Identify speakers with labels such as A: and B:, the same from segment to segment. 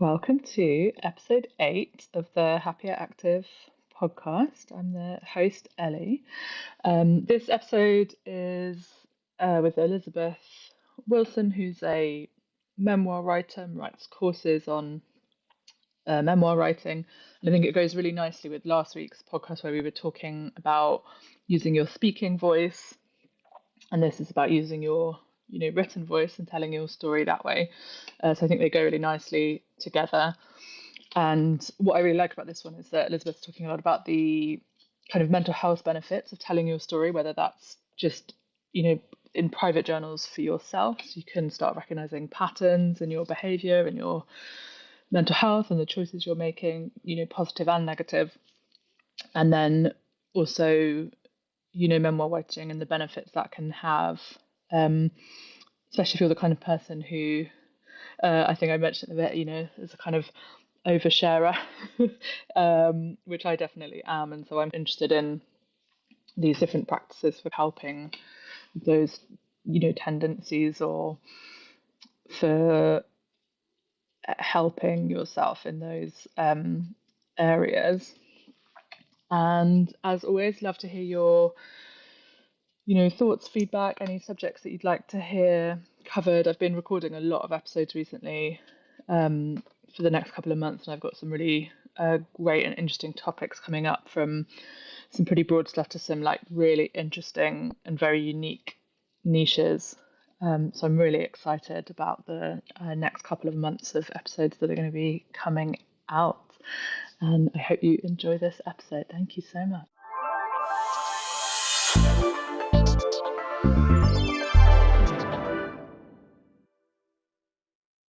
A: Welcome to episode 8 of the Happier Active podcast. I'm the host, Ellie. This episode is with Elizabeth Wilson, who's a memoir writer and writes courses on memoir writing. And I think it goes really nicely with last week's podcast where we were talking about using your speaking voice. And this is about using your written voice and telling your story that way. So I think they go really nicely together. And what I really like about this one is that Elizabeth's talking a lot about the kind of mental health benefits of telling your story, whether that's just, in private journals for yourself. So you can start recognizing patterns in your behavior and your mental health and the choices you're making, positive and negative. And then also, memoir writing and the benefits that can have, especially if you're the kind of person who, I think I mentioned a bit, is a kind of oversharer, which I definitely am. And so I'm interested in these different practices for helping those, tendencies, or for helping yourself in those areas. And as always, love to hear your thoughts, feedback, any subjects that you'd like to hear covered. I've been recording a lot of episodes recently for the next couple of months, and I've got some really great and interesting topics coming up, from some pretty broad stuff to some really interesting and very unique niches. So I'm really excited about the next couple of months of episodes that are going to be coming out. And I hope you enjoy this episode. Thank you so much.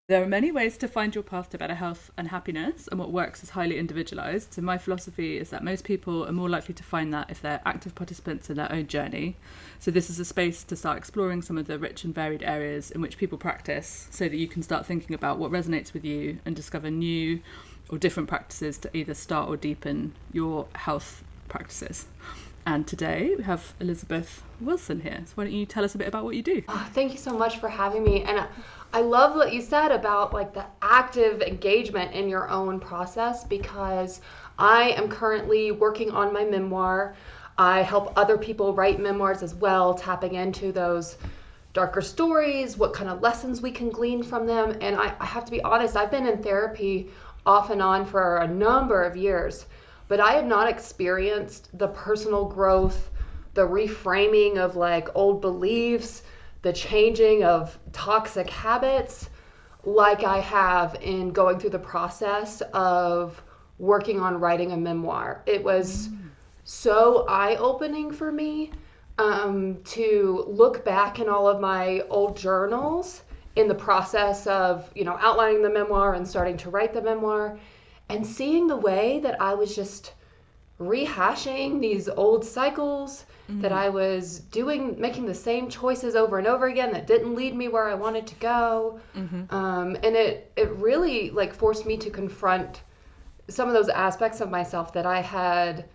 B: There are many ways to find your path to better health and happiness, and what works is highly individualised. So my philosophy is that most people are more likely to find that if they're active participants in their own journey. So this is a space to start exploring some of the rich and varied areas in which people practice, so that you can start thinking about what resonates with you and discover new or different practices to either start or deepen your health practices. And today we have Elizabeth Wilson here. So why don't you tell us a bit about what you do?
C: Oh, thank you so much for having me. And I love what you said about the active engagement in your own process, because I am currently working on my memoir. I help other people write memoirs as well, tapping into those darker stories, what kind of lessons we can glean from them. And I have to be honest, I've been in therapy off and on for a number of years, but I have not experienced the personal growth, the reframing of old beliefs, the changing of toxic habits like I have in going through the process of working on writing a memoir. It was so eye-opening for me to look back in all of my old journals in the process of, outlining the memoir and starting to write the memoir, and seeing the way that I was just rehashing these old cycles, that I was making the same choices over and over again that didn't lead me where I wanted to go. And it really forced me to confront some of those aspects of myself that I had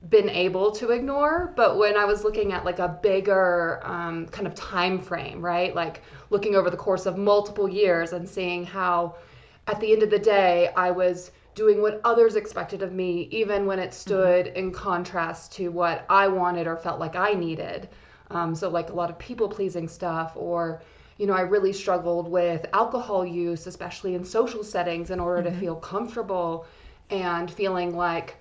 C: been able to ignore. But when I was looking at a bigger kind of time frame, right? Looking over the course of multiple years and seeing how at the end of the day I was doing what others expected of me, even when it stood in contrast to what I wanted or felt like I needed. So a lot of people-pleasing stuff, or, I really struggled with alcohol use, especially in social settings, in order to feel comfortable, and feeling like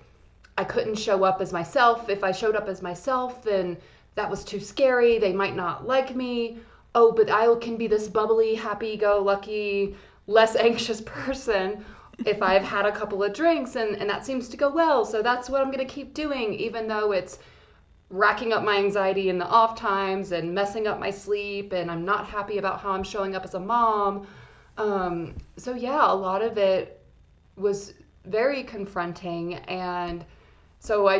C: I couldn't show up as myself. If I showed up as myself, then that was too scary. They might not like me. Oh, but I can be this bubbly, happy-go-lucky, less anxious person if I've had a couple of drinks, and that seems to go well. So that's what I'm going to keep doing, even though it's racking up my anxiety in the off times and messing up my sleep, and I'm not happy about how I'm showing up as a mom. So yeah, a lot of it was very confronting. And so I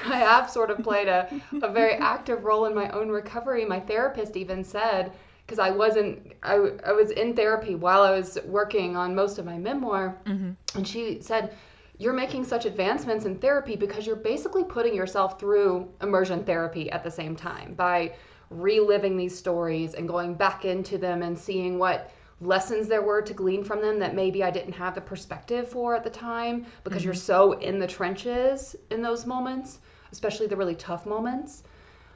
C: have sort of played a very active role in my own recovery. My therapist even said, because I was in therapy while I was working on most of my memoir, and she said, you're making such advancements in therapy because you're basically putting yourself through immersion therapy at the same time, by reliving these stories and going back into them and seeing what lessons there were to glean from them that maybe I didn't have the perspective for at the time, because you're so in the trenches in those moments, especially the really tough moments.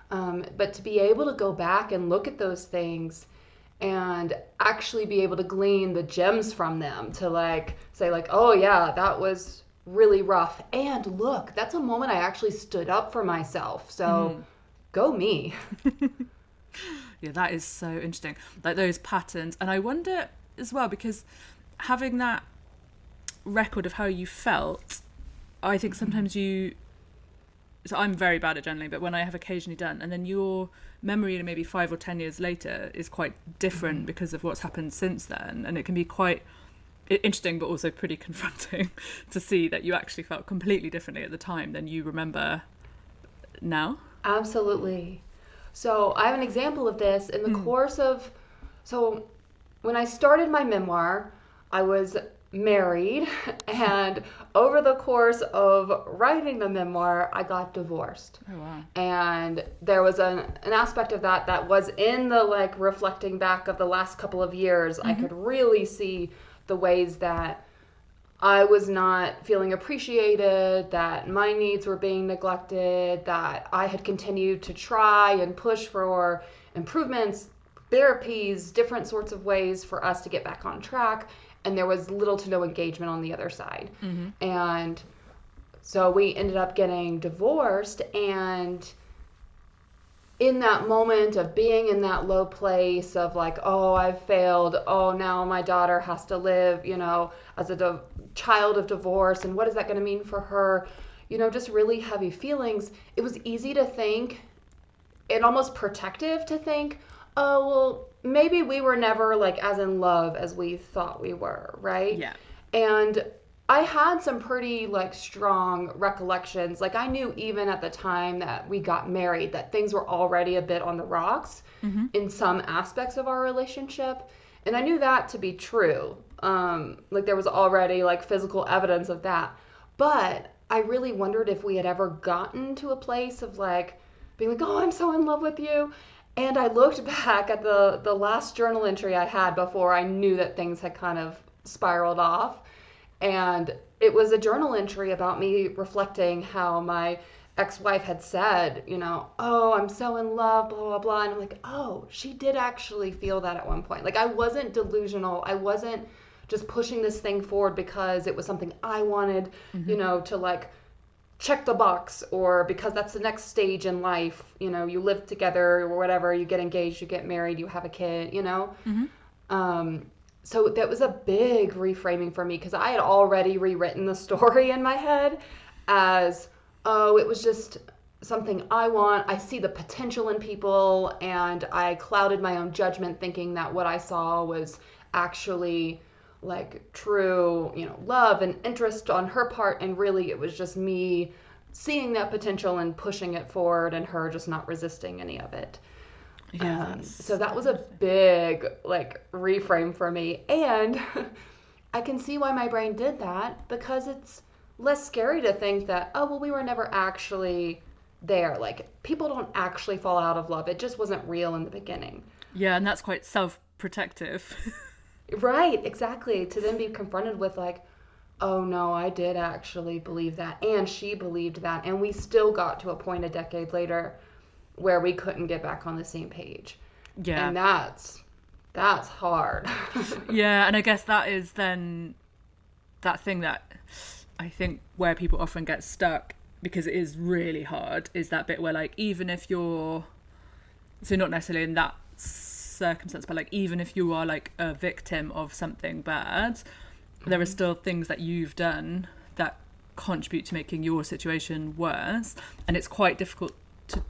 C: But to be able to go back and look at those things and actually be able to glean the gems from them, to like say like, oh yeah, that was really rough, and look, that's a moment I actually stood up for myself, so go me.
B: Yeah, that is so interesting, like those patterns. And I wonder as well, because having that record of how you felt, I think sometimes so I'm very bad at journaling, but when I have occasionally done, and then your memory maybe 5 or 10 years later is quite different because of what's happened since then, and it can be quite interesting but also pretty confronting to see that you actually felt completely differently at the time than you remember now.
C: Absolutely. So I have an example of this in the course of, so when I started my memoir, I was married, and over the course of writing the memoir, I got divorced.
B: Oh wow.
C: And there was an aspect of that was in the like reflecting back of the last couple of years. I could really see the ways that I was not feeling appreciated, that my needs were being neglected, that I had continued to try and push for improvements, therapies, different sorts of ways for us to get back on track, and there was little to no engagement on the other side. And so we ended up getting divorced, and in that moment of being in that low place of like, oh, I've failed, oh, now my daughter has to live, you know, as a child of divorce, and what is that going to mean for her, you know, just really heavy feelings. It was easy to think, and almost protective to think, oh, well, maybe we were never like as in love as we thought we were, right?
B: Yeah.
C: And I had some pretty like strong recollections. Like I knew even at the time that we got married that things were already a bit on the rocks in some aspects of our relationship. And I knew that to be true. Like there was already like physical evidence of that. But I really wondered if we had ever gotten to a place of like being like, oh, I'm so in love with you. And I looked back at the last journal entry I had before I knew that things had kind of spiraled off. And it was a journal entry about me reflecting how my ex-wife had said, you know, oh, I'm so in love, blah, blah, blah. And I'm like, oh, she did actually feel that at one point. Like I wasn't delusional. I wasn't just pushing this thing forward because it was something I wanted, you know, to like check the box, or because that's the next stage in life, you know, you live together or whatever, you get engaged, you get married, you have a kid, you know. So that was a big reframing for me, because I had already rewritten the story in my head as, oh, it was just something I want. I see the potential in people, and I clouded my own judgment thinking that what I saw was actually like true, you know, love and interest on her part, and really it was just me seeing that potential and pushing it forward, and her just not resisting any of it.
B: Yeah.
C: So that was a big like reframe for me, and I can see why my brain did that, because it's less scary to think that, oh, well, we were never actually there. Like people don't actually fall out of love. It just wasn't real in the beginning.
B: Yeah, and that's quite self-protective.
C: Right, exactly. To then be confronted with like, oh no, I did actually believe that, and she believed that, and we still got to a point a decade later where we couldn't get back on the same page.
B: Yeah.
C: And that's hard.
B: Yeah, and I guess that is then that thing that I think where people often get stuck, because it is really hard, is that bit where like, even if you're, so not necessarily in that circumstance, but like even if you are like a victim of something bad, there are still things that you've done that contribute to making your situation worse, and it's quite difficult to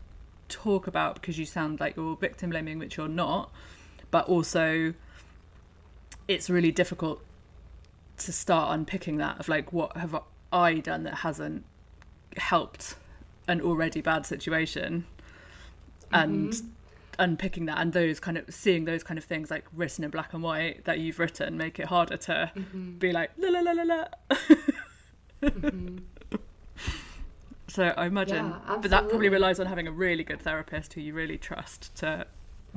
B: talk about because you sound like you're victim blaming, which you're not, but also it's really difficult to start unpicking that of like, what have I done that hasn't helped an already bad situation, and unpicking that, and those kind of seeing those kind of things like written in black and white that you've written make it harder to be like la la la la la. So I imagine,
C: Yeah,
B: but that probably relies on having a really good therapist who you really trust to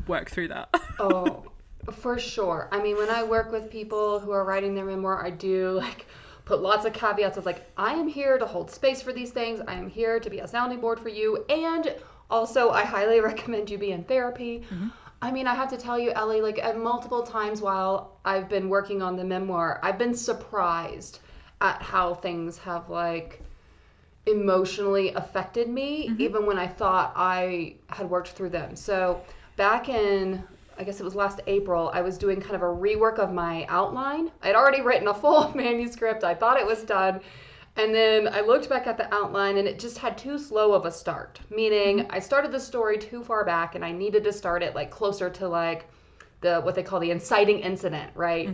B: work through that.
C: Oh, For sure. I mean, when I work with people who are writing their memoir, I do like put lots of caveats of like, I am here to hold space for these things. I am here to be a sounding board for you. And also, I highly recommend you be in therapy. I mean, I have to tell you, Ellie, like at multiple times while I've been working on the memoir, I've been surprised at how things have like emotionally affected me, even when I thought I had worked through them. So back in, I guess it was last April, I was doing kind of a rework of my outline. I'd already written a full manuscript. I thought it was done. And then I looked back at the outline and it just had too slow of a start. Meaning I started the story too far back and I needed to start it like closer to like the what they call the inciting incident, right?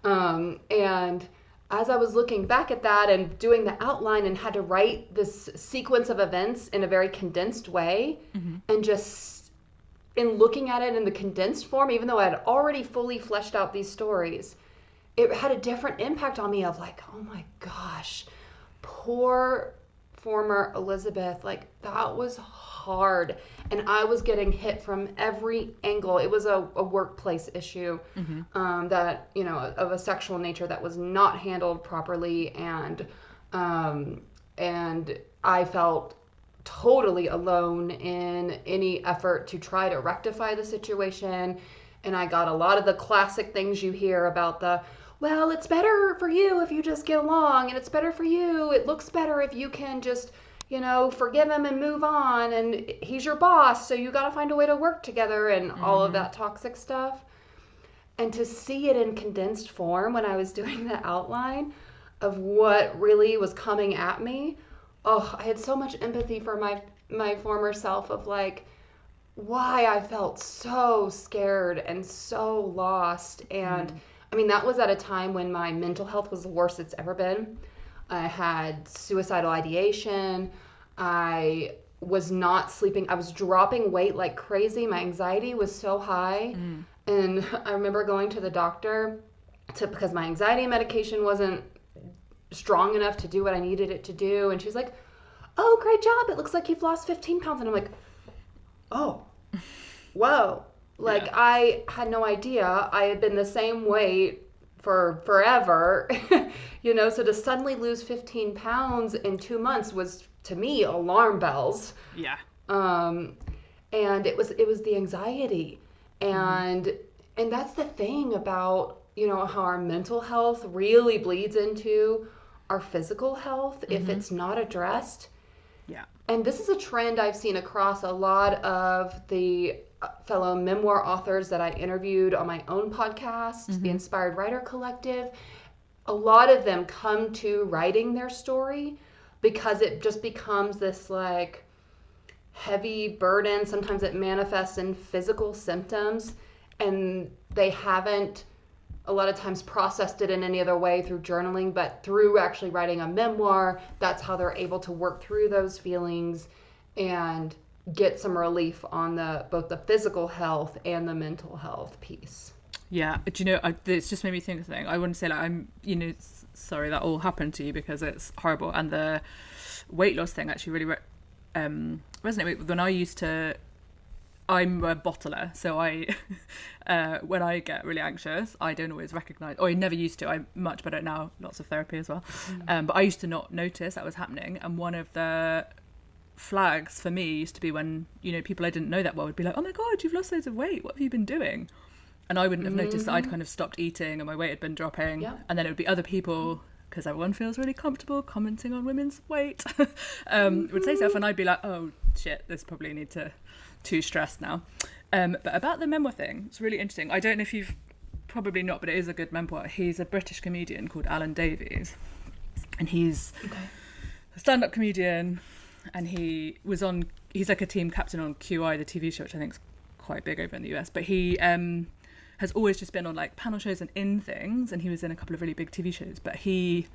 C: And as I was looking back at that and doing the outline and had to write this sequence of events in a very condensed way, and just in looking at it in the condensed form, even though I had already fully fleshed out these stories, it had a different impact on me of like, oh my gosh, poor former Elizabeth, like that was hard. And I was getting hit from every angle. It was a workplace issue that, you know, of a sexual nature that was not handled properly. And I felt totally alone in any effort to try to rectify the situation. And I got a lot of the classic things you hear about the, well, it's better for you if you just get along, and it's better for you. It looks better if you can just, you know, forgive him and move on, and he's your boss, so you got to find a way to work together, and all of that toxic stuff. And to see it in condensed form when I was doing the outline of what really was coming at me, oh, I had so much empathy for my former self of like why I felt so scared and so lost. And I mean, that was at a time when my mental health was the worst it's ever been. I had suicidal ideation. I was not sleeping. I was dropping weight like crazy. My anxiety was so high. And I remember going to the doctor because my anxiety medication wasn't strong enough to do what I needed it to do. And she's like, oh, great job. It looks like you've lost 15 pounds. And I'm like, oh, whoa. Like, I had no idea. I had been the same weight for forever, you know, so to suddenly lose 15 pounds in 2 months was, to me, alarm bells.
B: Yeah.
C: And it was the anxiety. And that's the thing about, you know, how our mental health really bleeds into our physical health if it's not addressed.
B: Yeah.
C: And this is a trend I've seen across a lot of the fellow memoir authors that I interviewed on my own podcast, the Inspired Writer Collective. A lot of them come to writing their story because it just becomes this like heavy burden. Sometimes it manifests in physical symptoms, and they haven't a lot of times processed it in any other way through journaling, but through actually writing a memoir, that's how they're able to work through those feelings and get some relief on both the physical health and the mental health piece.
B: Yeah, do you know, it's just made me think of something. I wouldn't say like I'm, you know, sorry that all happened to you because it's horrible. And the weight loss thing actually really resonated with when I used to. I'm a bottler, so I, when I get really anxious, I don't always recognise, or I never used to. I'm much better now, lots of therapy as well. But I used to not notice that was happening. And one of the flags for me used to be when, you know, people I didn't know that well would be like, oh my God, you've lost loads of weight. What have you been doing? And I wouldn't have noticed that I'd kind of stopped eating and my weight had been dropping. Yeah. And then it would be other people, because everyone feels really comfortable commenting on women's weight, would say stuff, and I'd be like, oh shit, this probably need to too stressed now. But about the memoir thing, it's really interesting. I don't know if you've, probably not, but it is a good memoir. He's a British comedian called Alan Davies, and he's a stand-up comedian, and he's like a team captain on QI, the TV show, which I think is quite big over in the US, but he has always just been on like panel shows and in things, and he was in a couple of really big TV shows, but he,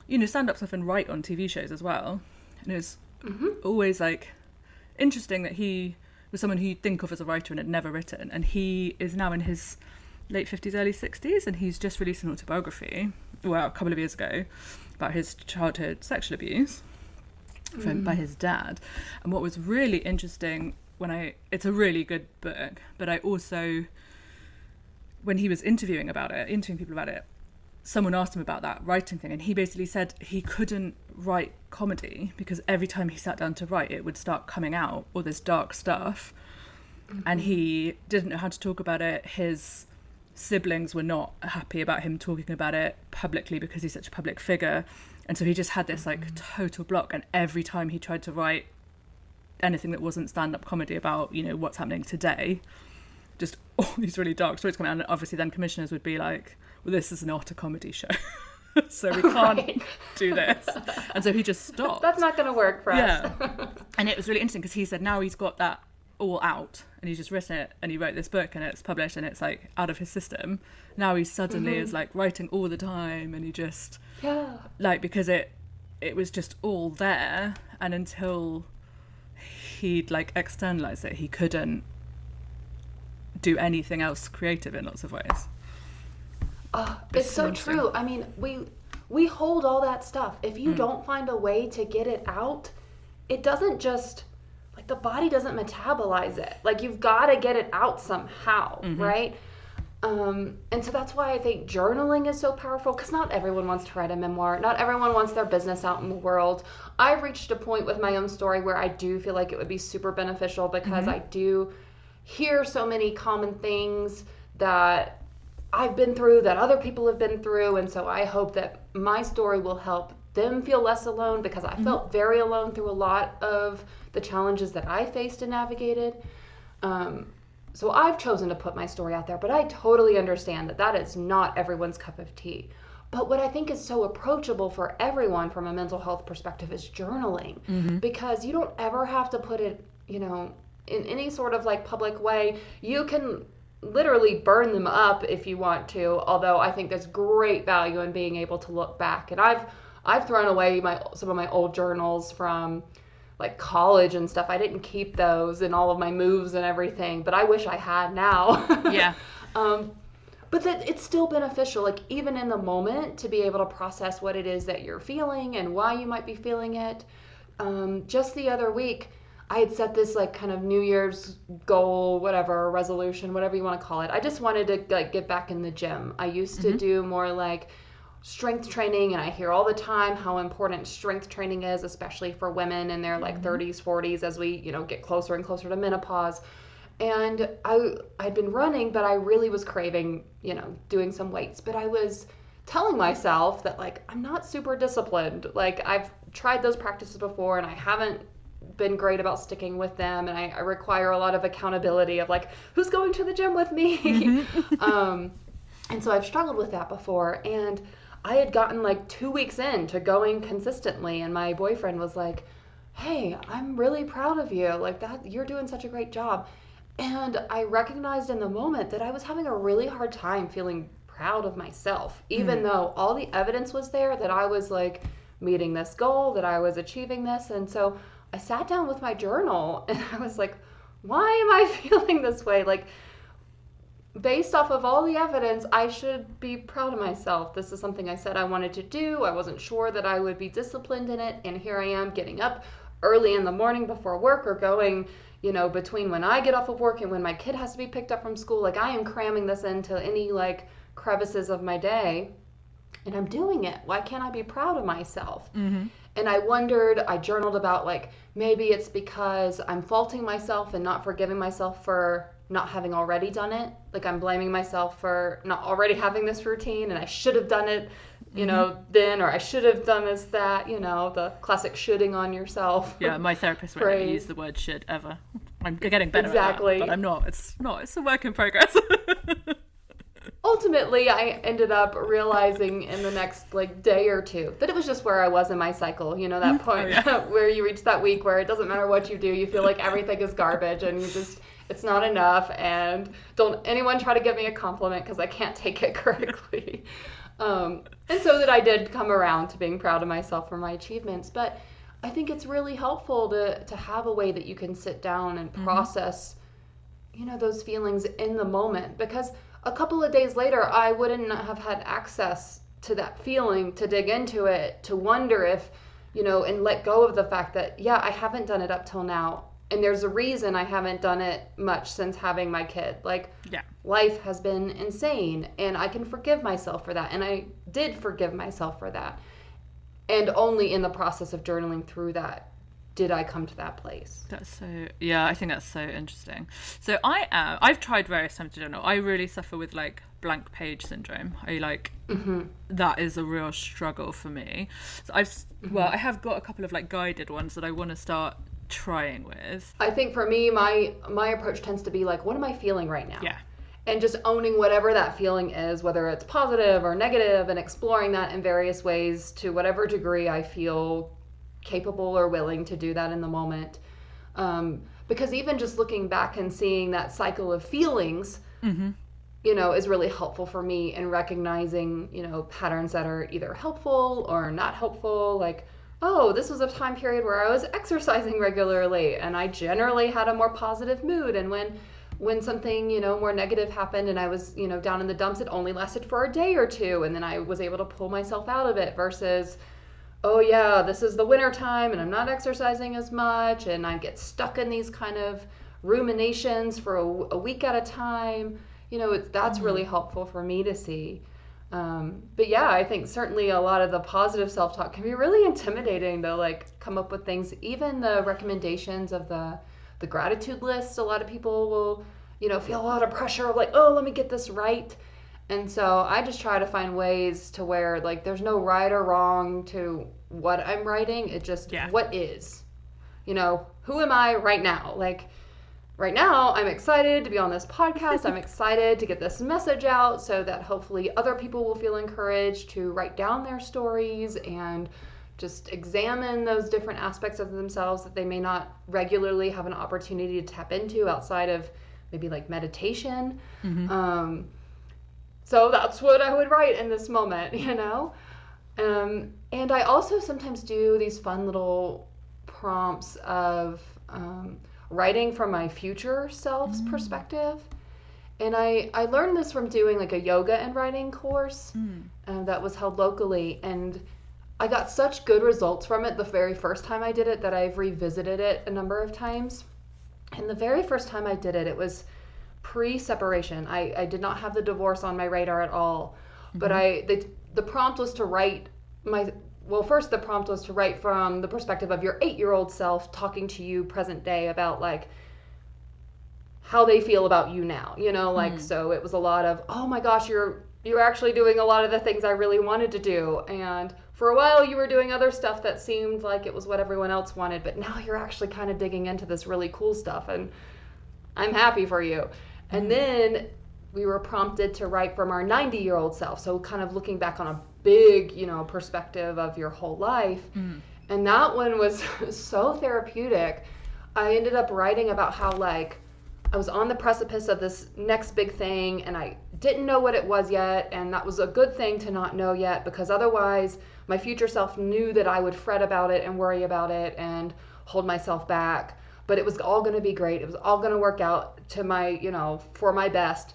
B: you know, stand-ups often write on TV shows as well, and it was always like interesting that he was someone who you'd think of as a writer and had never written, and he is now in his late 50s, early 60s, and he's just released an autobiography, well, a couple of years ago, about his childhood sexual abuse by his dad. And what was really interesting it's a really good book, but I also when he was interviewing people about it, someone asked him about that writing thing, and he basically said he couldn't write comedy because every time he sat down to write, it would start coming out, all this dark stuff, and he didn't know how to talk about it. His siblings were not happy about him talking about it publicly because he's such a public figure, and so he just had this like total block, and every time he tried to write anything that wasn't stand-up comedy about, you know, what's happening today, just all these really dark stories coming out, and obviously then commissioners would be like, well, this is not a comedy show, so we can't do this. And so he just stopped.
C: That's not going to work for us.
B: And it was really interesting because he said now he's got that all out, and he's just written it, and he wrote this book, and it's published, and it's like out of his system. Now he suddenly is like writing all the time, and he just like, because it was just all there, and until he'd like externalized it, he couldn't do anything else creative in lots of ways.
C: It's so true. I mean, we hold all that stuff. If you don't find a way to get it out, it doesn't just, like, the body doesn't metabolize it. Like, you've got to get it out somehow, right? And so that's why I think journaling is so powerful, because not everyone wants to write a memoir. Not everyone wants their business out in the world. I've reached a point with my own story where I do feel like it would be super beneficial, because I do hear so many common things that I've been through, that other people have been through, and so I hope that my story will help them feel less alone, because I felt very alone through a lot of the challenges that I faced and navigated. So I've chosen to put my story out there, but I totally understand that that is not everyone's cup of tea. But what I think is so approachable for everyone from a mental health perspective is journaling, because you don't ever have to put it, you know, in any sort of like public way. You can literally burn them up if you want to, although I think there's great value in being able to look back. And I've thrown away some of my old journals from like college and stuff. I didn't keep those and all of my moves and everything, but I wish I had now.
B: Yeah.
C: But that it's still beneficial, like even in the moment, to be able to process what it is that you're feeling and why you might be feeling it. Just the other week, I had set this like kind of New Year's goal, whatever, resolution, whatever you want to call it. I just wanted to like get back in the gym. I used to do more like strength training, and I hear all the time how important strength training is, especially for women in their like 30s, 40s, as we, you know, get closer and closer to menopause. And I'd been running, but I really was craving, you know, doing some weights. But I was telling myself that like, I'm not super disciplined. Like, I've tried those practices before and I haven't been great about sticking with them, and I require a lot of accountability of like, who's going to the gym with me? And so I've struggled with that before, and I had gotten like 2 weeks into going consistently, and my boyfriend was like, hey, I'm really proud of you, like that, you're doing such a great job. And I recognized in the moment that I was having a really hard time feeling proud of myself, even though all the evidence was there that I was like meeting this goal, that I was achieving this. And so I sat down with my journal and I was like, why am I feeling this way? Like, based off of all the evidence, I should be proud of myself. This is something I said I wanted to do. I wasn't sure that I would be disciplined in it. And here I am getting up early in the morning before work, or going, you know, between when I get off of work and when my kid has to be picked up from school. Like, I am cramming this into any like crevices of my day, and I'm doing it. Why can't I be proud of myself? And I wondered, I journaled about like, maybe it's because I'm faulting myself and not forgiving myself for not having already done it. Like, I'm blaming myself for not already having this routine, and I should have done it, you know, then, or I should have done this, that, you know, the classic shoulding on yourself.
B: Yeah, my therapist won't let me use the word should ever. I'm getting better at that, but I'm not. It's a work in progress.
C: Ultimately, I ended up realizing in the next like day or two that it was just where I was in my cycle. You know, that point where you reach that week where it doesn't matter what you do, you feel like everything is garbage, and it's not enough, and don't anyone try to give me a compliment because I can't take it correctly. And so that I did come around to being proud of myself for my achievements. But I think it's really helpful to have a way that you can sit down and process, you know, those feelings in the moment, because a couple of days later, I wouldn't have had access to that feeling, to dig into it, to wonder if, you know, and let go of the fact that, yeah, I haven't done it up till now. And there's a reason I haven't done it much since having my kid. Like, life has been insane, and I can forgive myself for that. And I did forgive myself for that. And only in the process of journaling through that did I come to that place.
B: I think that's so interesting. So I've tried various times to journal. I really suffer with like blank page syndrome. That is a real struggle for me. So I have got a couple of like guided ones that I want to start trying with.
C: I think for me, my approach tends to be like, what am I feeling right now?
B: Yeah.
C: And just owning whatever that feeling is, whether it's positive or negative, and exploring that in various ways to whatever degree I feel capable or willing to do that in the moment. Because even just looking back and seeing that cycle of feelings, is really helpful for me in recognizing, patterns that are either helpful or not helpful. Like, oh, this was a time period where I was exercising regularly and I generally had a more positive mood. And when something, more negative happened and I was, down in the dumps, it only lasted for a day or two. And then I was able to pull myself out of it versus, oh yeah, this is the winter time and I'm not exercising as much. And I get stuck in these kind of ruminations for a week at a time. That's really helpful for me to see. But yeah, I think certainly a lot of the positive self-talk can be really intimidating to like come up with things. Even the recommendations of the gratitude list, a lot of people will, feel a lot of pressure of like, oh, let me get this right. And so I just try to find ways to where like there's no right or wrong to what I'm writing. It just what is, who am I right now? Like right now, I'm excited to be on this podcast. I'm excited to get this message out so that hopefully other people will feel encouraged to write down their stories and just examine those different aspects of themselves that they may not regularly have an opportunity to tap into outside of maybe like meditation. So that's what I would write in this moment, And I also sometimes do these fun little prompts of writing from my future self's perspective. And I learned this from doing like a yoga and writing course that was held locally. And I got such good results from it the very first time I did it that I've revisited it a number of times. And the very first time I did it, it was pre-separation. I did not have the divorce on my radar at all. But the prompt was to write first the prompt was to write from the perspective of your 8-year-old self talking to you present day about like how they feel about you now, so it was a lot of, oh my gosh, you're actually doing a lot of the things I really wanted to do. And for a while you were doing other stuff that seemed like it was what everyone else wanted, but now you're actually kind of digging into this really cool stuff and I'm happy for you. And then we were prompted to write from our 90-year-old self. So kind of looking back on a big, perspective of your whole life. And that one was so therapeutic. I ended up writing about how like I was on the precipice of this next big thing and I didn't know what it was yet. And that was a good thing to not know yet, because otherwise my future self knew that I would fret about it and worry about it and hold myself back. But it was all going to be great. It was all going to work out to my, for my best.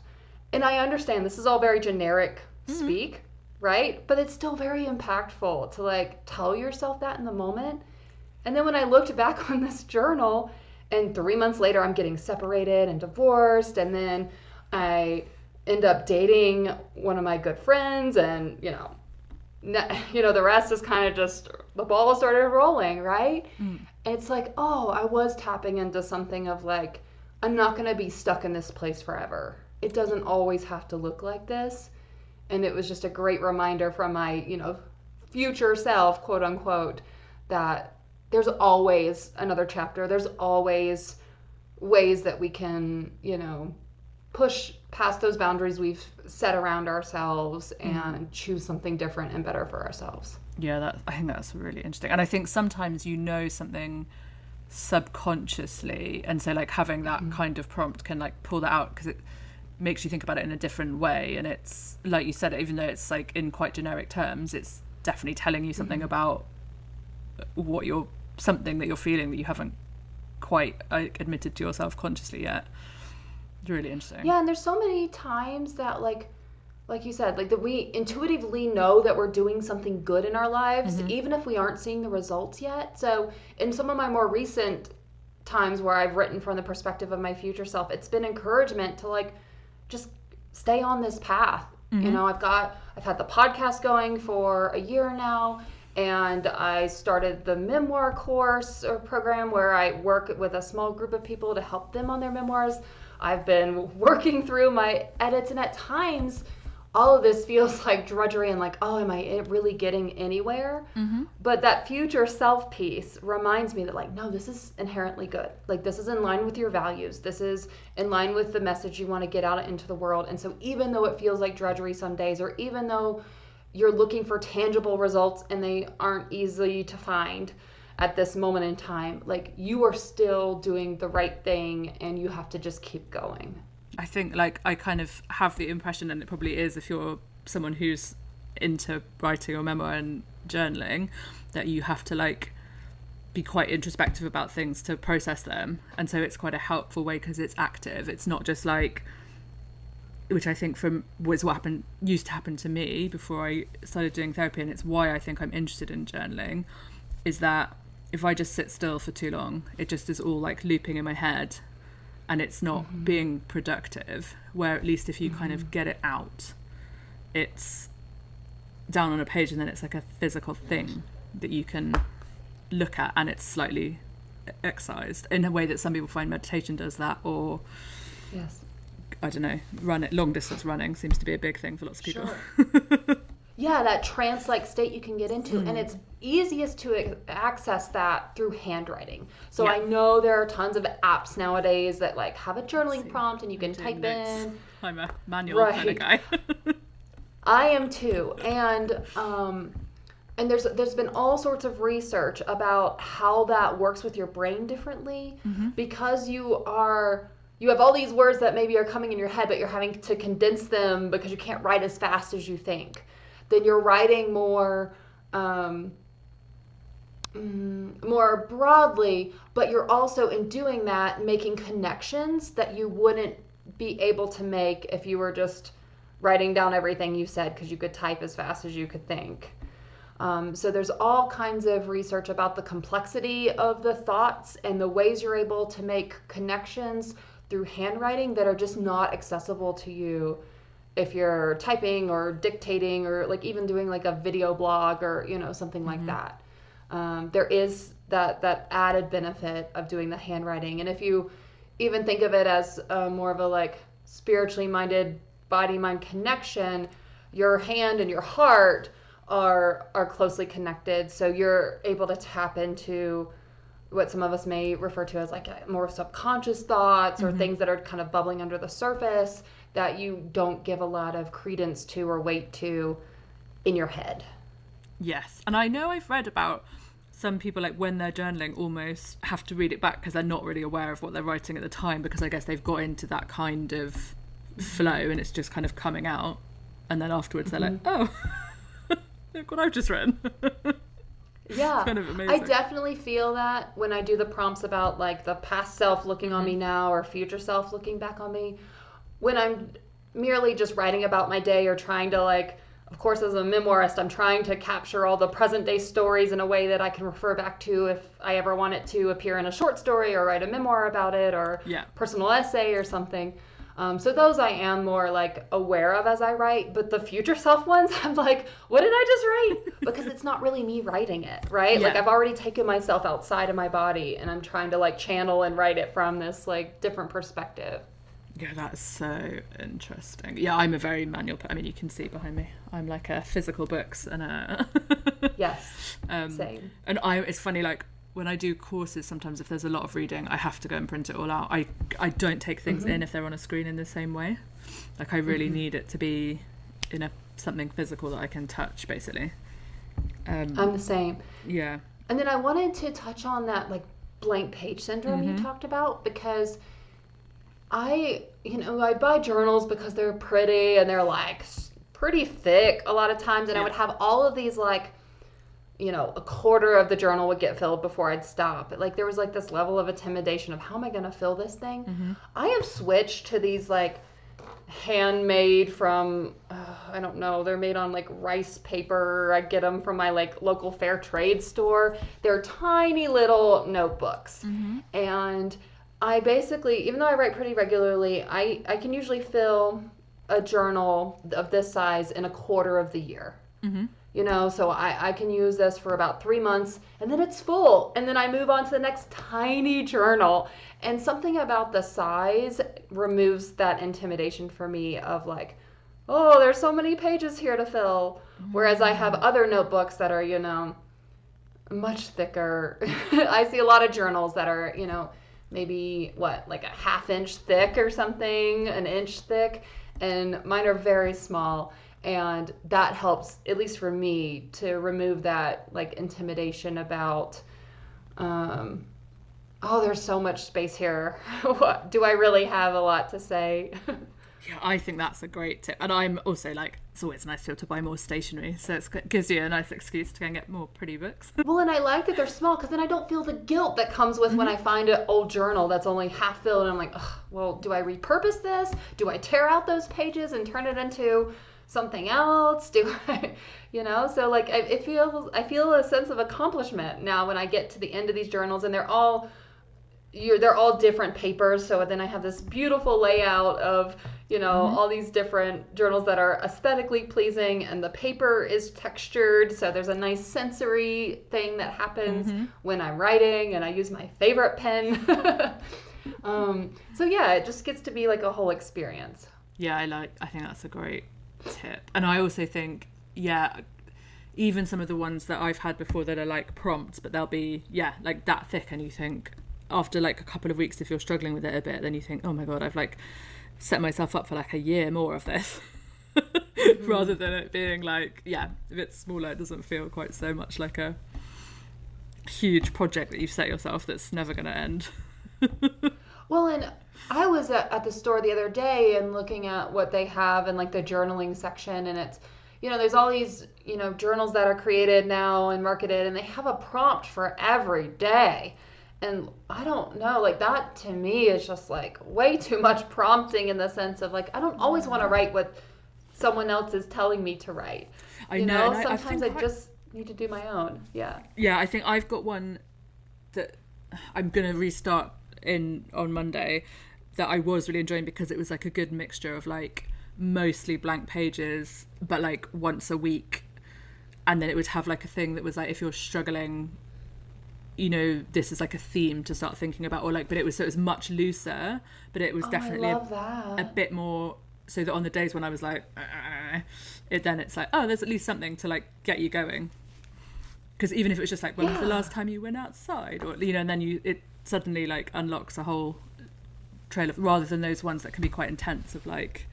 C: And I understand this is all very generic speak, right? But it's still very impactful to like tell yourself that in the moment. And then when I looked back on this journal and 3 months later I'm getting separated and divorced, and then I end up dating one of my good friends, and the rest is kind of just the ball started rolling, right? It's like, oh, I was tapping into something of like, I'm not going to be stuck in this place forever. It doesn't always have to look like this. And it was just a great reminder from my, future self, quote unquote, that there's always another chapter. There's always ways that we can, push past those boundaries we've set around ourselves and choose something different and better for ourselves.
B: Yeah, I think that's really interesting. And I think sometimes something subconsciously, and so like having that kind of prompt can like pull that out, because it makes you think about it in a different way. And it's like you said, even though it's like in quite generic terms, it's definitely telling you something about something that you're feeling that you haven't quite admitted to yourself consciously yet. It's really interesting.
C: Yeah, and there's so many times that like you said, like that we intuitively know that we're doing something good in our lives, even if we aren't seeing the results yet. So in some of my more recent times where I've written from the perspective of my future self, it's been encouragement to like just stay on this path. You know, I've had the podcast going for a year now, and I started the memoir course or program where I work with a small group of people to help them on their memoirs. I've been working through my edits, and at times all of this feels like drudgery and like, oh, am I really getting anywhere? But that future self piece reminds me that like, no, this is inherently good. Like, this is in line with your values. This is in line with the message you want to get out into the world. And so even though it feels like drudgery some days, or even though you're looking for tangible results and they aren't easy to find at this moment in time, like, you are still doing the right thing, and you have to just keep going.
B: I think, like, I kind of have the impression, and it probably is if you're someone who's into writing or memoir and journaling, that you have to, like, be quite introspective about things to process them. And so it's quite a helpful way because it's active. It's not just like, which I think was what used to happen to me before I started doing therapy, and it's why I think I'm interested in journaling, is that if I just sit still for too long, it just is all like looping in my head. And it's not being productive, where at least if you kind of get it out, it's down on a page, and then it's like a physical thing that you can look at, and it's slightly excised in a way that some people find meditation does that, or I don't know, long distance running seems to be a big thing for lots of people.
C: Sure. Yeah, that trance-like state you can get into, and it's easiest to access that through handwriting. So I know there are tons of apps nowadays that like have a journaling prompt, and you can type in.
B: I'm a manual kind of guy.
C: I am too, and there's been all sorts of research about how that works with your brain differently, because you have all these words that maybe are coming in your head, but you're having to condense them because you can't write as fast as you think. Then you're writing more broadly, but you're also, in doing that, making connections that you wouldn't be able to make if you were just writing down everything you said, because you could type as fast as you could think. So there's all kinds of research about the complexity of the thoughts and the ways you're able to make connections through handwriting that are just not accessible to you if you're typing or dictating, or like even doing like a video blog, or something like that. There is that added benefit of doing the handwriting. And if you even think of it as more of a like spiritually minded body-mind connection, your hand and your heart are closely connected. So you're able to tap into what some of us may refer to as like more subconscious thoughts, or things that are kind of bubbling under the surface that you don't give a lot of credence to or weight to in your head.
B: Yes. And I know I've read about some people, like, when they're journaling, almost have to read it back because they're not really aware of what they're writing at the time, because I guess they've got into that kind of flow and it's just kind of coming out. And then afterwards they're like, oh, look what I've just written.
C: Yeah,
B: it's kind of amazing.
C: I definitely feel that when I do the prompts about like the past self looking on me now, or future self looking back on me. When I'm merely just writing about my day, or trying to like, of course, as a memoirist, I'm trying to capture all the present day stories in a way that I can refer back to if I ever want it to appear in a short story, or write a memoir about it, or personal essay or something. So those I am more like aware of as I write, but the future self ones, I'm like, what did I just write? Because it's not really me writing it, right? Like, I've already taken myself outside of my body, and I'm trying to like channel and write it from this like different perspective.
B: Yeah, that's so interesting. Yeah, I'm a very manual. I mean, you can see behind me. I'm like a physical books and a.
C: Yes. Same.
B: And it's funny, like when I do courses, sometimes if there's a lot of reading, I have to go and print it all out. I don't take things in if they're on a screen in the same way. Like, I really need it to be in something physical that I can touch, basically. I'm
C: the same.
B: Yeah.
C: And then I wanted to touch on that like blank page syndrome you talked about, because I buy journals because they're pretty and they're like pretty thick a lot of times, and I would have all of these like, a quarter of the journal would get filled before I'd stop. Like, there was like this level of intimidation of, how am I going to fill this thing? I have switched to these like handmade from, I don't know, they're made on like rice paper. I get them from my like local fair trade store. They're tiny little notebooks. And I basically, even though I write pretty regularly, I can usually fill a journal of this size in a quarter of the year. You know, so I can use this for about 3 months, and then it's full, and then I move on to the next tiny journal. And something about the size removes that intimidation for me of like, oh, there's so many pages here to fill. Whereas I have other notebooks that are, you know, much thicker. I see a lot of journals that are, you know, maybe like a ½ inch thick or something, an inch thick, and mine are very small. And that helps, at least for me, to remove that like intimidation about, oh, there's so much space here. What, do I really have a lot to say?
B: Yeah, I think that's a great tip. And I'm also like, it's always nice to be able to buy more stationery. So it gives you a nice excuse to go and get more pretty books.
C: Well, and I like that they're small because then I don't feel the guilt that comes with when I find an old journal that's only half filled. And I'm like, ugh, well, do I repurpose this? Do I tear out those pages and turn it into something else? Do I, you know? So like, I feel a sense of accomplishment now when I get to the end of these journals, and they're all different papers. So then I have this beautiful layout of, you know, all these different journals that are aesthetically pleasing, and the paper is textured. So there's a nice sensory thing that happens when I'm writing, and I use my favorite pen. So yeah, it just gets to be like a whole experience.
B: Yeah, I think that's a great tip. And I also think, yeah, even some of the ones that I've had before that are like prompts, but they'll be, yeah, like that thick, and you think after like a couple of weeks, if you're struggling with it a bit, then you think, oh my God, I've like set myself up for like a year more of this. Rather than it being like, yeah, if it's smaller, it doesn't feel quite so much like a huge project that you've set yourself that's never going to end.
C: Well, and I was at the store the other day and looking at what they have in like the journaling section, and it's, you know, there's all these, you know, journals that are created now and marketed, and they have a prompt for every day. And I don't know, like that to me is just like way too much prompting, in the sense of like, I don't always want to write what someone else is telling me to write.
B: I know.
C: Sometimes I just need to do my own. Yeah.
B: Yeah, I think I've got one that I'm going to restart on Monday that I was really enjoying, because it was like a good mixture of like mostly blank pages, but like once a week. And then it would have like a thing that was like, if you're struggling, you know, this is like a theme to start thinking about, or like, but it was much looser, but it was definitely a bit more, so that on the days when I was like, it's like, oh, there's at least something to like get you going. Because even if it was just like, when was the last time you went outside, or, you know, and then it suddenly like unlocks a whole trail of, rather than those ones that can be quite intense of like,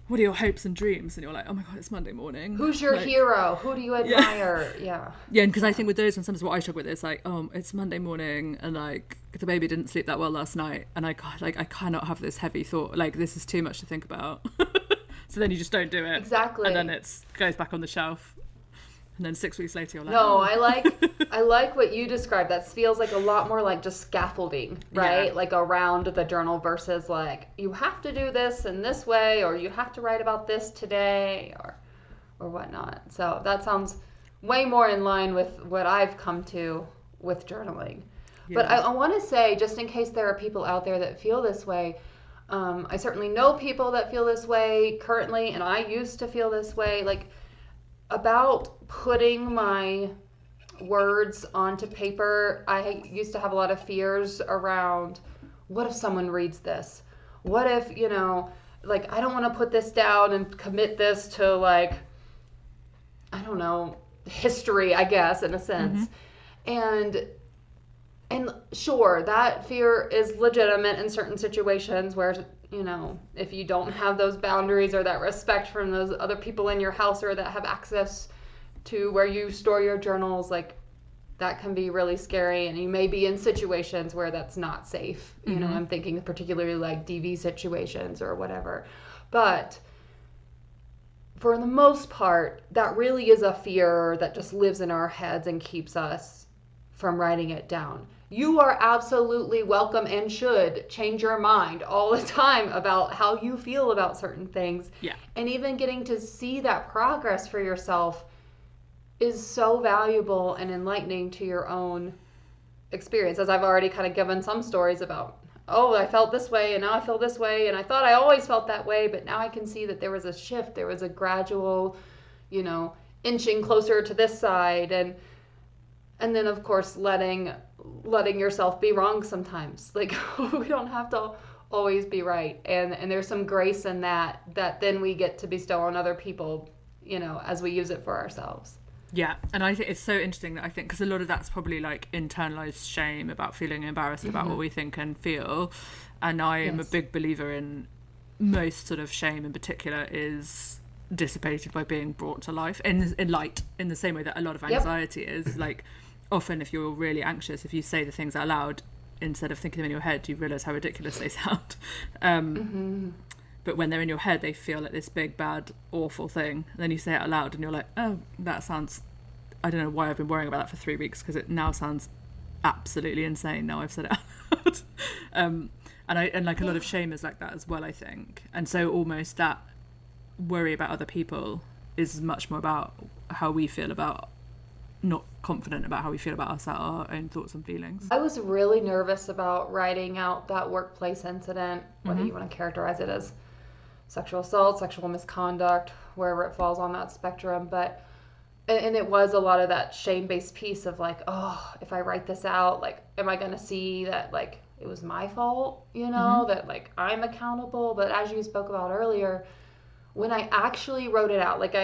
B: what are your hopes and dreams? And you're like, oh my God, it's Monday morning.
C: Who's your hero? Who do you admire? Yeah.
B: Yeah, and because I think with those ones, sometimes what I struggle with is like, oh, it's Monday morning, and like the baby didn't sleep that well last night, and I cannot have this heavy thought. Like, this is too much to think about. So then you just don't do it.
C: Exactly.
B: And then it goes back on the shelf. And then 6 weeks later, you're like,
C: no, I like what you described. That feels like a lot more like just scaffolding, right? Yeah. Like around the journal, versus like, you have to do this in this way, or you have to write about this today, or whatnot. So that sounds way more in line with what I've come to with journaling. Yeah. But I want to say, just in case there are people out there that feel this way, I certainly know people that feel this way currently, and I used to feel this way, like, about putting my words onto paper. I used to have a lot of fears around, what if someone reads this? What if, you know, like, I don't want to put this down and commit this to, like, I don't know, history, I guess, in a sense. And sure, that fear is legitimate in certain situations where, you know, if you don't have those boundaries or that respect from those other people in your house, or that have access to where you store your journals, like, that can be really scary. And you may be in situations where that's not safe. You know, I'm thinking particularly like DV situations or whatever. But for the most part, that really is a fear that just lives in our heads and keeps us from writing it down. you are absolutely welcome and should change your mind all the time about how you feel about certain things.
B: Yeah.
C: And even getting to see that progress for yourself is so valuable and enlightening to your own experience. As I've already kind of given some stories about, oh, I felt this way and now I feel this way, and I thought I always felt that way, but now I can see that there was a shift, there was a gradual, inching closer to this side, and then of course letting yourself be wrong sometimes. Like, we don't have to always be right, and there's some grace in that then we get to bestow on other people, as we use it for ourselves.
B: Yeah, and I think it's so interesting that because a lot of that's probably like internalized shame about feeling embarrassed about what we think and feel, and I am a big believer in most sort of shame in particular is dissipated by being brought to life in light, in the same way that a lot of anxiety is. Like, often if you're really anxious, if you say the things out loud instead of thinking them in your head, you realise how ridiculous they sound. But when they're in your head, they feel like this big, bad, awful thing. And then you say it out loud and you're like, oh, that sounds... I don't know why I've been worrying about that for 3 weeks, because it now sounds absolutely insane now I've said it out loud. And like a lot of shame is like that as well, I think. And so almost that worry about other people is much more about how we feel about... not confident about how we feel about our own thoughts and feelings.
C: I was really nervous about writing out that workplace incident, whether you want to characterize it as sexual assault, sexual misconduct, wherever it falls on that spectrum. But, and it was a lot of that shame-based piece of like, oh, if I write this out, like, am I going to see that, like, it was my fault, that, like, I'm accountable? But as you spoke about earlier, when I actually wrote it out, like,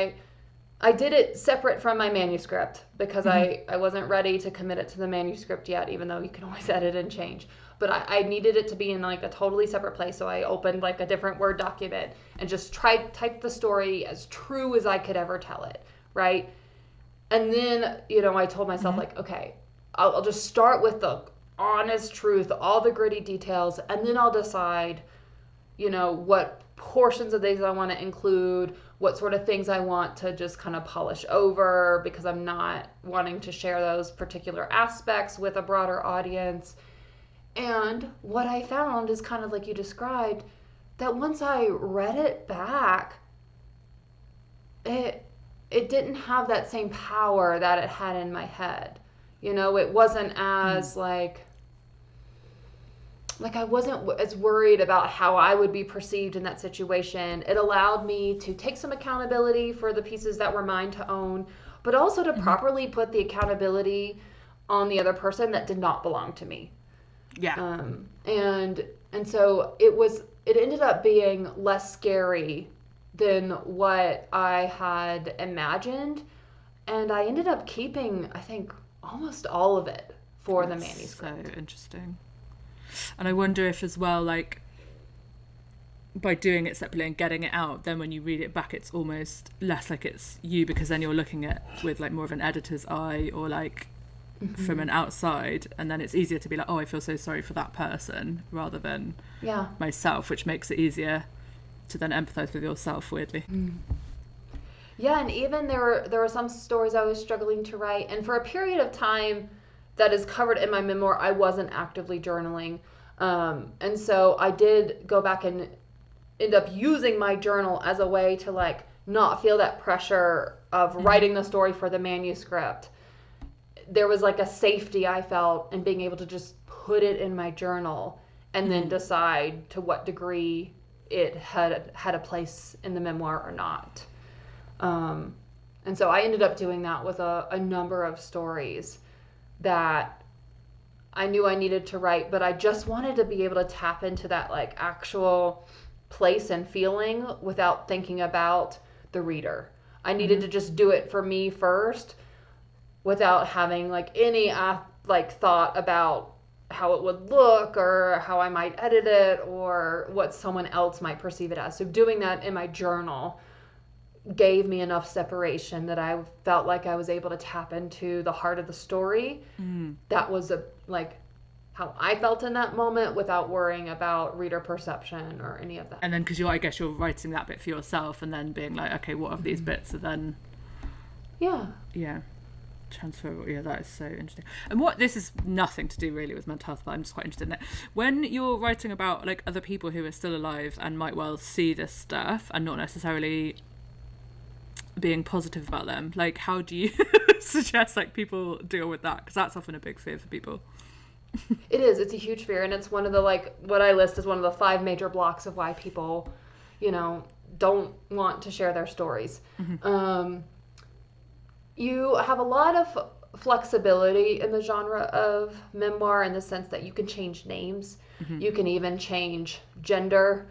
C: I did it separate from my manuscript because I wasn't ready to commit it to the manuscript yet, even though you can always edit and change. But I needed it to be in like a totally separate place. So I opened like a different Word document and just typed the story as true as I could ever tell it. Right. And then, I told myself like, okay, I'll just start with the honest truth, all the gritty details. And then I'll decide, what portions of these I want to include, what sort of things I want to just kind of polish over, because I'm not wanting to share those particular aspects with a broader audience. And what I found is kind of like you described, that once I read it back, it didn't have that same power that it had in my head. It wasn't as like I wasn't as worried about how I would be perceived in that situation. It allowed me to take some accountability for the pieces that were mine to own, but also to properly put the accountability on the other person that did not belong to me.
B: Yeah.
C: And so it ended up being less scary than what I had imagined. And I ended up keeping, I think, almost all of it for the manuscript.
B: So interesting. And I wonder if as well, like, by doing it separately and getting it out, then when you read it back, it's almost less like it's you, because then you're looking at with like more of an editor's eye, or like from an outside, and then it's easier to be like, oh, I feel so sorry for that person, rather than myself, which makes it easier to then empathize with yourself, weirdly.
C: Yeah, and even there were some stories I was struggling to write, and for a period of time that is covered in my memoir, I wasn't actively journaling. And so I did go back and end up using my journal as a way to like not feel that pressure of writing the story for the manuscript. There was like a safety I felt in being able to just put it in my journal and then decide to what degree it had a place in the memoir or not. And so I ended up doing that with a number of stories that I knew I needed to write, but I just wanted to be able to tap into that like actual place and feeling without thinking about the reader. I needed to just do it for me first without having like any like thought about how it would look or how I might edit it or what someone else might perceive it as. So doing that in my journal gave me enough separation that I felt like I was able to tap into the heart of the story. That was like how I felt in that moment without worrying about reader perception or any of that.
B: And then because I guess you're writing that bit for yourself and then being like, okay, what of these bits are then...
C: Yeah.
B: Transferable. Yeah, that is so interesting. And this is nothing to do really with mental health, but I'm just quite interested in it. When you're writing about like other people who are still alive and might well see this stuff and not necessarily being positive about them, like how do you suggest like people deal with that? Because that's often a big fear for people.
C: It is. It's a huge fear, and it's one of the, like, what I list as one of the 5 major blocks of why people, don't want to share their stories. You have a lot of flexibility in the genre of memoir in the sense that you can change names, you can even change gender,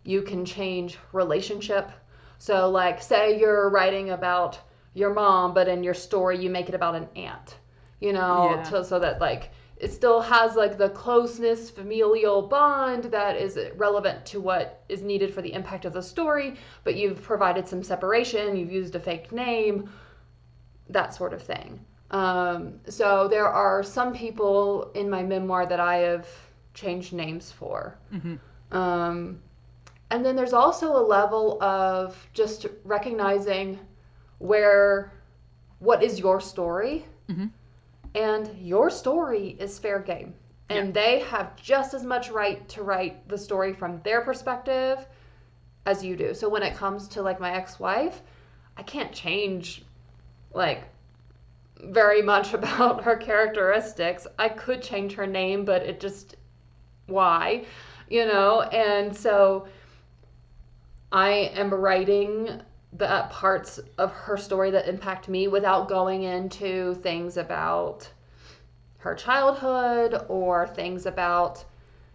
C: you can change relationship. So, like, say you're writing about your mom, but in your story you make it about an aunt, so that, like, it still has, like, the closeness, familial bond that is relevant to what is needed for the impact of the story, but you've provided some separation, you've used a fake name, that sort of thing. So there are some people in my memoir that I have changed names for. And then there's also a level of just recognizing what is your story, and your story is fair game. And they have just as much right to write the story from their perspective as you do. So when it comes to, like, my ex-wife, I can't change, like, very much about her characteristics. I could change her name, but it just, why? And so I am writing the parts of her story that impact me without going into things about her childhood or things about,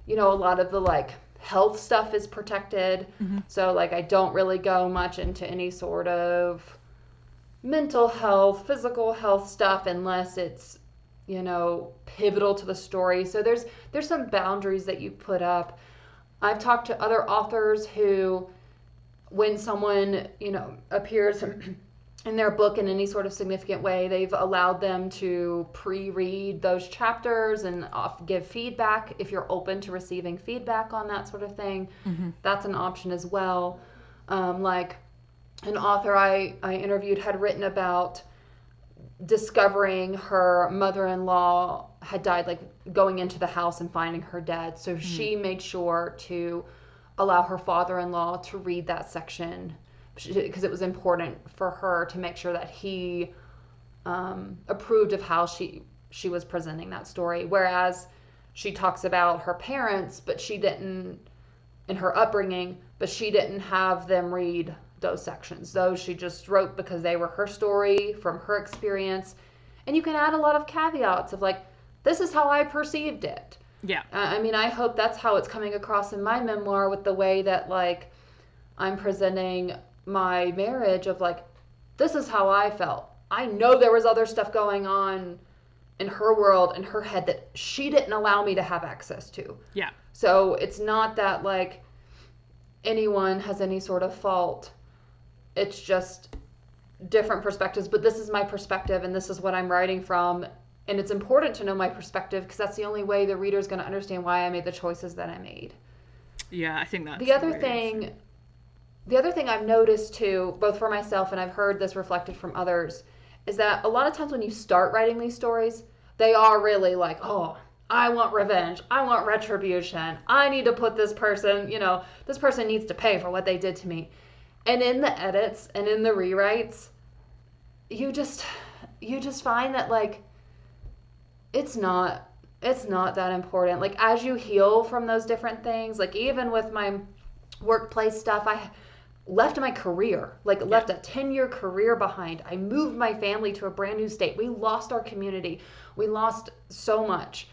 C: a lot of the, like, health stuff is protected. So, like, I don't really go much into any sort of mental health, physical health stuff unless it's, pivotal to the story. So there's some boundaries that you put up. I've talked to other authors who, when someone, appears in their book in any sort of significant way, they've allowed them to pre-read those chapters and give feedback if you're open to receiving feedback on that sort of thing. That's an option as well. Like, an author I interviewed had written about discovering her mother-in-law had died, like, going into the house and finding her dead. So she made sure to allow her father-in-law to read that section because it was important for her to make sure that he approved of how she was presenting that story. Whereas she talks about her parents, but she didn't, in her upbringing, but she didn't have them read those sections. Those she just wrote because they were her story from her experience. And you can add a lot of caveats of, like, this is how I perceived it.
B: Yeah.
C: I mean, I hope that's how it's coming across in my memoir, with the way that, like, I'm presenting my marriage of, like, this is how I felt. I know there was other stuff going on in her world, in her head, that she didn't allow me to have access to.
B: Yeah.
C: So it's not that, like, anyone has any sort of fault. It's just different perspectives. But this is my perspective, and this is what I'm writing from. And it's important to know my perspective because that's the only way the reader's going to understand why I made the choices that I made.
B: Yeah, I think that's
C: the other thing I've noticed too, both for myself and I've heard this reflected from others, is that a lot of times when you start writing these stories, they are really like, oh, I want revenge. I want retribution. I need to put this person, this person needs to pay for what they did to me. And in the edits and in the rewrites, you just find that, like, it's not that important. Like, as you heal from those different things, like, even with my workplace stuff, I left my career, left a 10-year career behind. I moved my family to a brand new state. We lost our community. We lost so much.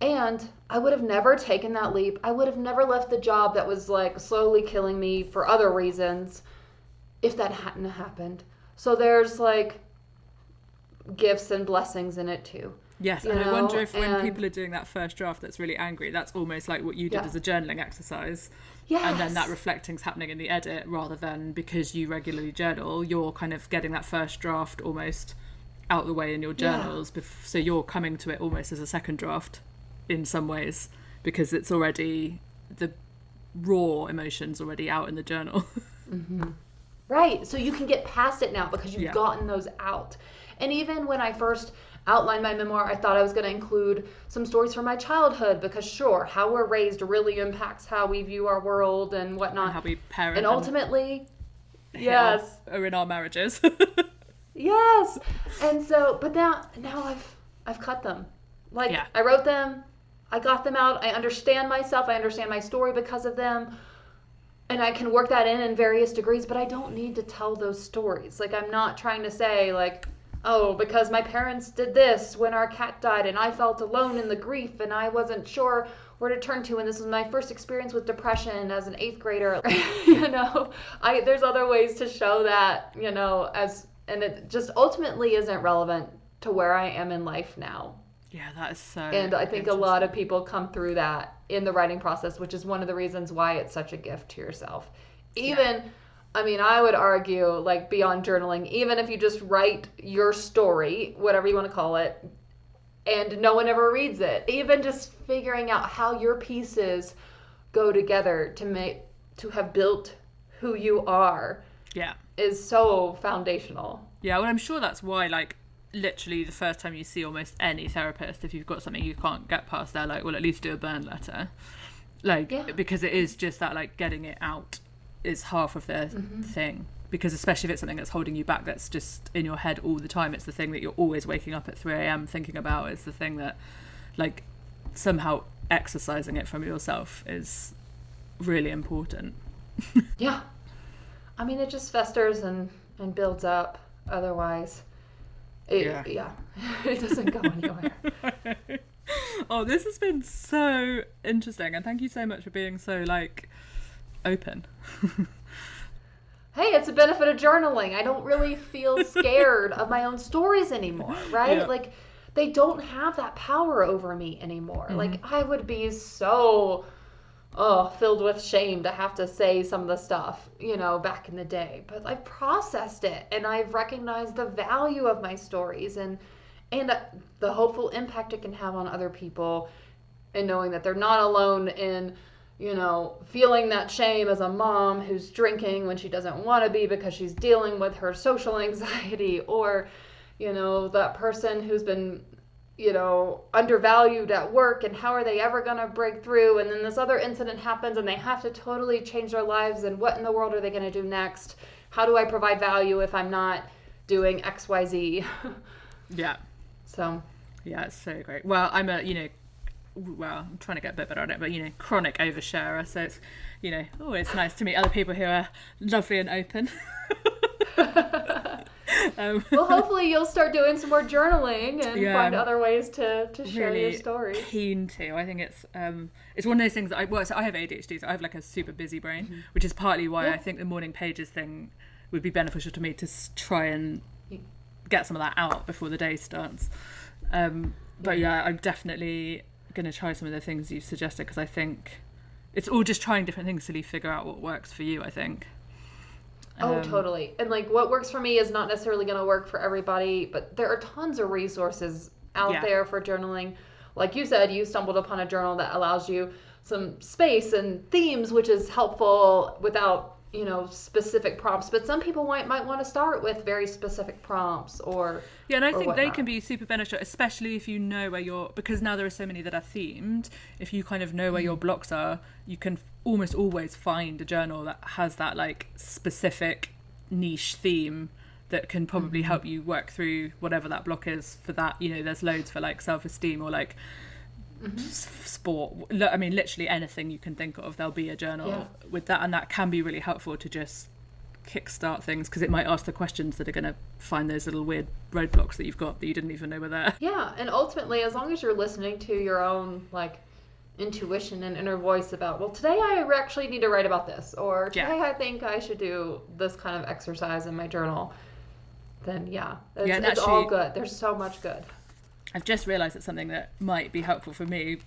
C: And I would have never taken that leap. I would have never left the job that was, like, slowly killing me for other reasons if that hadn't happened. So there's, like, gifts and blessings in it too.
B: Yes, and I wonder if when people are doing that first draft that's really angry, that's almost like what you did as a journaling exercise.
C: Yes.
B: And then that reflecting's happening in the edit, rather than because you regularly journal, you're kind of getting that first draft almost out the way in your journals. So you're coming to it almost as a second draft in some ways, because it's already, the raw emotions already out in the journal.
C: Right. So you can get past it now because you've gotten those out. And even when I first outlined my memoir, I thought I was going to include some stories from my childhood because, sure, how we're raised really impacts how we view our world and whatnot.
B: And how we parent.
C: And ultimately, yes.
B: Are in our marriages.
C: Yes. And so, but now I've cut them. Like,
B: Yeah.
C: I wrote them, I got them out, I understand myself, I understand my story because of them, and I can work that in various degrees, but I don't need to tell those stories. Like, I'm not trying to say, like, oh, because my parents did this when our cat died and I felt alone in the grief and I wasn't sure where to turn to, and this was my first experience with depression as an 8th grader. There's other ways to show that, and it just ultimately isn't relevant to where I am in life now.
B: Yeah, that is so
C: And I think a lot of people come through that in the writing process, which is one of the reasons why it's such a gift to yourself. I would argue, like, beyond journaling, even if you just write your story, whatever you want to call it, and no one ever reads it, even just figuring out how your pieces go together to have built who you are is so foundational.
B: Yeah, well, I'm sure that's why, like, literally the first time you see almost any therapist, if you've got something you can't get past, they're like, well, at least do a burn letter. Like, because it is just that, like, getting it out is half of the thing. Because especially if it's something that's holding you back, that's just in your head all the time, it's the thing that you're always waking up at 3 a.m. thinking about. It's the thing that, like, somehow exercising it from yourself is really important.
C: Yeah. I mean, it just festers and builds up. Otherwise, it doesn't go anywhere.
B: Oh, this has been so interesting, and thank you so much for being so, like, open.
C: Hey, it's a benefit of journaling. I don't really feel scared of my own stories anymore, right?
B: Yeah.
C: Like, they don't have that power over me anymore. Like, I would be so filled with shame to have to say some of the stuff, back in the day. But I've processed it, and I've recognized the value of my stories and the hopeful impact it can have on other people, and knowing that they're not alone in feeling that shame as a mom who's drinking when she doesn't want to be because she's dealing with her social anxiety, or, that person who's been, undervalued at work, and how are they ever going to break through? And then this other incident happens and they have to totally change their lives, and what in the world are they going to do next? How do I provide value if I'm not doing XYZ?
B: Yeah.
C: So.
B: Yeah, it's so great. Well, I'm I'm trying to get a bit better at it, but, chronic oversharer. So it's, it's nice to meet other people who are lovely and open.
C: Well, hopefully you'll start doing some more journaling and find other ways to share
B: really
C: your stories.
B: Keen to. I think it's one of those things that so I have ADHD, so I have, like, a super busy brain, which is partly why I think the morning pages thing would be beneficial to me to try and get some of that out before the day starts. But I'm definitely going to try some of the things you suggested, because I think it's all just trying different things till you figure out what works for you, I think.
C: Totally. And, like, what works for me is not necessarily going to work for everybody, but there are tons of resources out there for journaling. Like you said, you stumbled upon a journal that allows you some space and themes, which is helpful without, specific prompts. But some people might want to start with very specific prompts or
B: and I think
C: whatnot.
B: they can be super beneficial, especially if you know where because now there are so many that are themed. If you kind of know where your blocks are, you can almost always find a journal that has that, like, specific niche theme that can probably help you work through whatever that block is for that. There's loads for, like, self-esteem or, like, sport. I mean, literally anything you can think of, there'll be a journal with that, and that can be really helpful to just kickstart things, because it might ask the questions that are going to find those little weird roadblocks that you've got that you didn't even know were there.
C: Yeah, and ultimately, as long as you're listening to your own, like, intuition and inner voice about, well, today I actually need to write about this, or today I think I should do this kind of exercise in my journal, then it's
B: actually,
C: all good. There's so much good.
B: I've just realised that something that might be helpful for me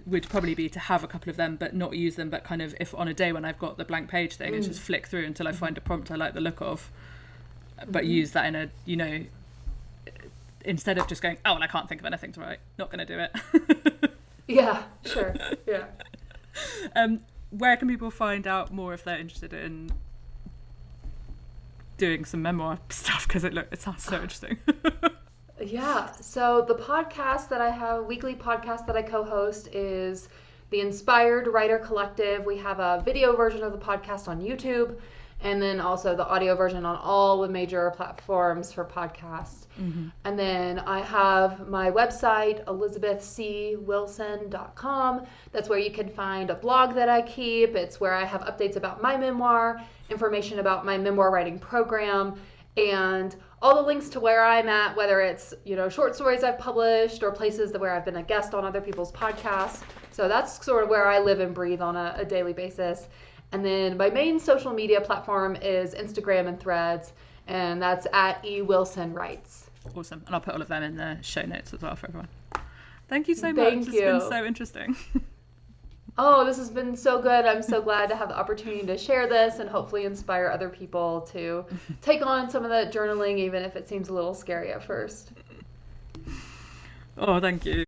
B: would probably be to have a couple of them but not use them, but kind of, if on a day when I've got the blank page thing, is just flick through until I find a prompt I like the look of, but use that in a, instead of just going, oh, well, I can't think of anything to write, not going to do it.
C: Yeah, sure. Yeah.
B: Where can people find out more if they're interested in doing some memoir stuff because it sounds so interesting.
C: Yeah. So the podcast that I have, weekly podcast that I co-host, is the Inspired Writer Collective. We have a video version of the podcast on YouTube, and then also the audio version on all the major platforms for podcasts. Mm-hmm. And then I have my website, elizabethcwilson.com. That's where you can find a blog that I keep. It's where I have updates about my memoir, information about my memoir writing program, and all the links to where I'm at, whether it's, short stories I've published or places where I've been a guest on other people's podcasts. So that's sort of where I live and breathe on a daily basis. And then my main social media platform is Instagram and Threads, and that's at @ewilsonwrites.
B: Awesome. And I'll put all of them in the show notes as well for everyone. Thank you so much.
C: Thank you.
B: It's been so interesting.
C: Oh, this has been so good. I'm so glad to have the opportunity to share this and hopefully inspire other people to take on some of that journaling, even if it seems a little scary at first.
B: Oh, thank you.